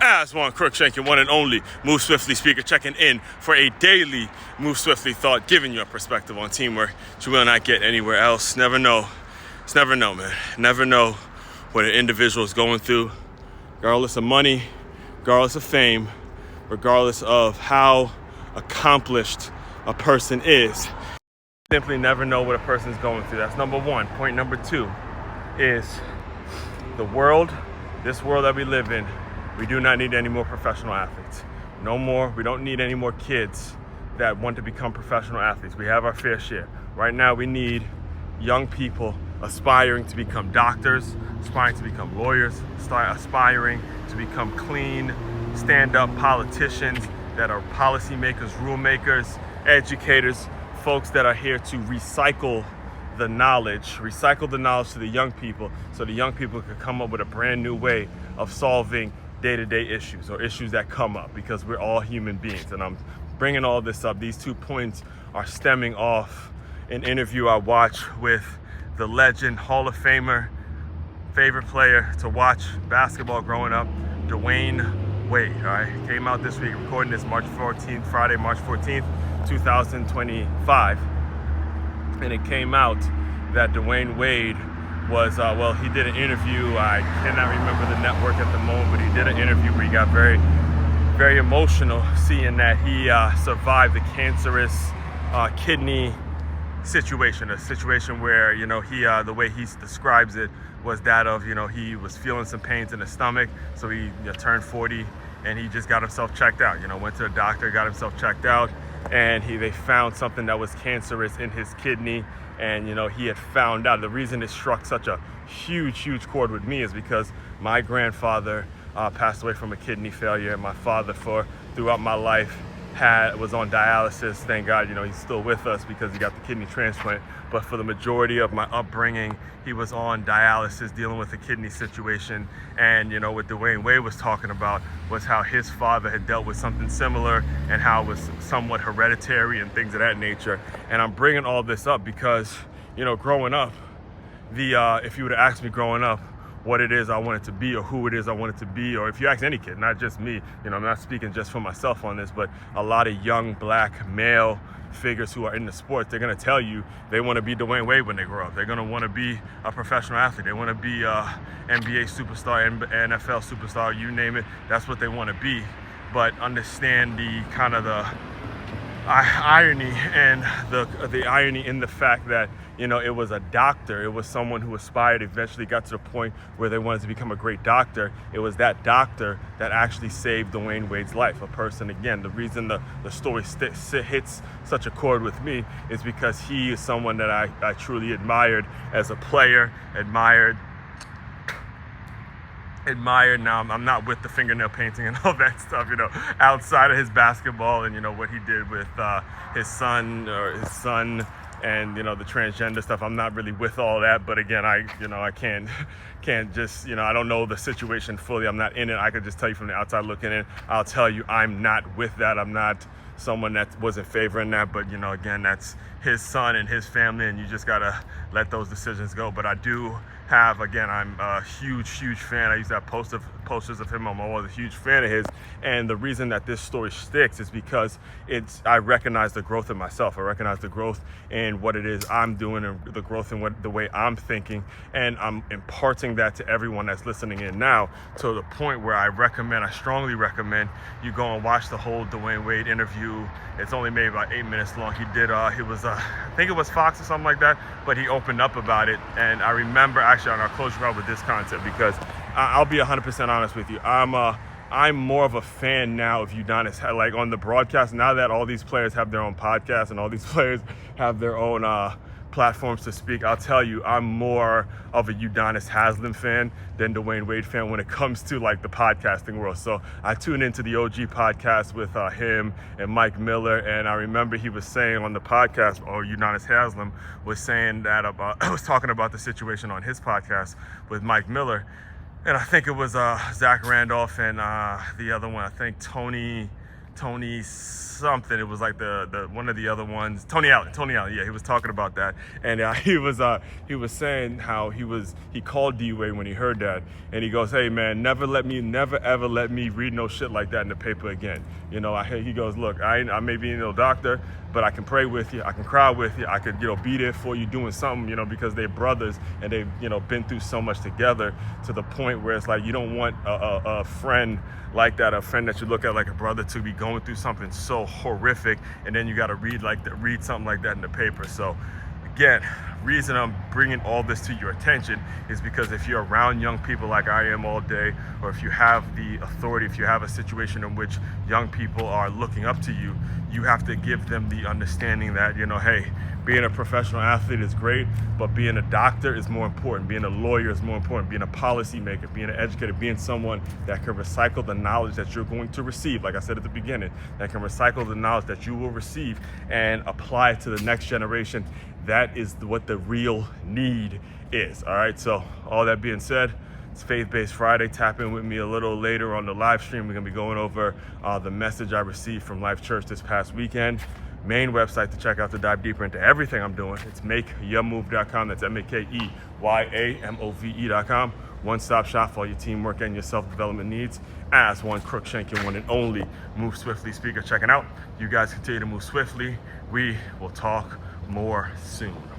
As one Crookshank, your one and only Move Swiftly speaker, checking in for a daily Move Swiftly thought, giving you a perspective on teamwork that you will not get anywhere else. Never know. It's never know, man. Never know what an individual is going through, regardless of money, regardless of fame, regardless of how accomplished a person is. Simply never know what a person is going through. That's number one. Point number two is this world that we live in, we do not need any more professional athletes. No more. We don't need any more kids that want to become professional athletes. We have our fair share. Right now, we need young people aspiring to become doctors, aspiring to become lawyers, aspiring to become clean, stand-up politicians that are policymakers, rule makers, educators, folks that are here to recycle the knowledge to the young people, so the young people could come up with a brand new way of solving day-to-day issues or issues that come up, because we're all human beings. And I'm bringing all this up. These 2 points are stemming off an interview I watched with the legend, Hall of Famer, favorite player to watch basketball growing up, Dwyane Wade. All right, came out this week, recording this Friday, March 14th, 2025. And it came out that Dwyane Wade was, he did an interview. I cannot remember the network at the moment, but he did an interview where he got very, very emotional, seeing that he survived the cancerous kidney situation, a situation where, he, the way he describes it was that of, he was feeling some pains in his stomach. So he turned 40 and he just got himself checked out, went to a doctor, got himself checked out, and they found something that was cancerous in his kidney. And, he had found out. The reason it struck such a huge chord with me is because my grandfather passed away from a kidney failure. And my father, throughout my life, was on dialysis. Thank God, he's still with us because he got the kidney transplant. But for the majority of my upbringing, he was on dialysis, dealing with a kidney situation. And, what Dwyane Wade was talking about was how his father had dealt with something similar and how it was somewhat hereditary and things of that nature. And I'm bringing all this up because, growing up, if you would have asked me growing up what it is I wanted to be or who it is I wanted to be, or if you ask any kid, not just me, I'm not speaking just for myself on this, but a lot of young black male figures who are in the sport, they're going to tell you they want to be Dwyane Wade when they grow up. They're going to want to be a professional athlete. They want to be a NBA superstar, NFL superstar, you name it. That's what they want to be. But understand the kind of the irony and the irony in the fact that it was a doctor. It was someone who aspired, eventually got to the point where they wanted to become a great doctor. It was that doctor that actually saved Dwyane Wade's life. A person, again, the reason the story hits such a chord with me is because he is someone that I truly admired as a player, admired. Now, I'm not with the fingernail painting and all that stuff, outside of his basketball and, what he did with his son and, the transgender stuff. I'm not really with all that. But again, I can't just, I don't know the situation fully. I'm not in it. I could just tell you from the outside looking in. I'll tell you, I'm not with that. I'm not someone that was in favor in that. But, again, that's his son and his family, and you just got to let those decisions go. But I do have, again, I'm a huge fan. I used to have posters of him on my wall. I was a huge fan of his. And the reason that this story sticks is because I recognize the growth in myself. I recognize the growth in what it is I'm doing and the growth in the way I'm thinking. And I'm imparting that to everyone that's listening in now, to the point where I strongly recommend you go and watch the whole Dwyane Wade interview. It's only maybe about 8 minutes long. I think it was Fox or something like that, but he opened up about it. And I remember actually on our close route with this concept, because I'll be 100% honest with you. I'm more of a fan now of Udonis, like on the broadcast, now that all these players have their own podcasts and all these players have their own platforms to speak. I'll tell you, I'm more of a Udonis Haslem fan than Dwyane Wade fan when it comes to like the podcasting world. So I tune into the OG podcast with him and Mike Miller, and I remember he was saying on the podcast, Udonis Haslem was saying that was talking about the situation on his podcast with Mike Miller. And I think it was Zach Randolph and the other one, I think Tony Tony something. It was like the one of the other ones. Tony Allen. Yeah, he was talking about that, and he was saying how he called D-Wade when he heard that, and he goes, "Hey man, never ever let me read no shit like that in the paper again." You know, he goes, "Look, I may be no doctor, but I can pray with you, I can cry with you, I could, you know, be there for you doing something, you know, because they're brothers and they've, you know, been through so much together, to the point where it's like you don't want a friend like that, a friend that you look at like a brother, to be going through something so horrific, and then you got to read something like that in the paper." So again, reason I'm bringing all this to your attention is because if you're around young people like I am all day, or if you have the authority, if you have a situation in which young people are looking up to you, you have to give them the understanding that, you know, hey, being a professional athlete is great, but being a doctor is more important. Being a lawyer is more important. Being a policymaker, being an educator, being someone that can recycle the knowledge that you're going to receive, like I said at the beginning, that can recycle the knowledge that you will receive and apply it to the next generation. That is what the real need is. All right, so all that being said, it's Faith-Based Friday. Tap in with me a little later on the live stream. We're gonna be going over the message I received from Life Church this past weekend. Main website to check out to dive deeper into everything I'm doing. It's makeyourmove.com. That's MakeYamove.com. One-stop shop for all your teamwork and your self-development needs. As one Crookshank, your one and only Move Swiftly speaker checking out. You guys continue to move swiftly. We will talk more soon.